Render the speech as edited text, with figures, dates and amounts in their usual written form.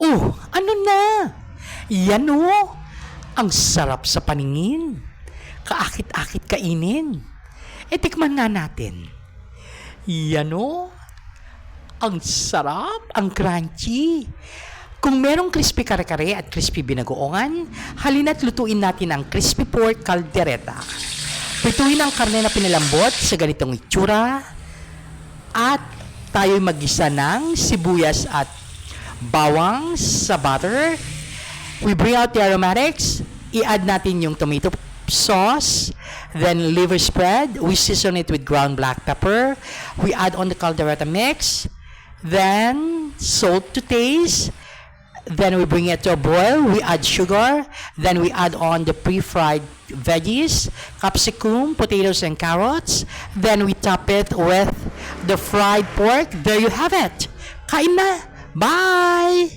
Oh, ano na? Yan oh, ang sarap sa paningin. Kaakit-akit kainin. Tikman nga natin. Yan oh, ang sarap, ang crunchy. Kung merong crispy kare-kare at crispy binagoongan, halina't lutuin natin ang crispy pork caldereta. Prituhin ang karne na pinalambot sa ganitong itsura at tayo'y magisa ng sibuyas at bawang sa butter. We bring out the aromatics. I-add natin yung tomato sauce, then liver spread. We season it with ground black pepper. We add on the caldereta mix, then salt to taste. Then we bring it to a boil. We add sugar. Then we add on the pre-fried veggies, capsicum, potatoes, and carrots. Then we top it with the fried pork. There you have it. Kain na! Bye!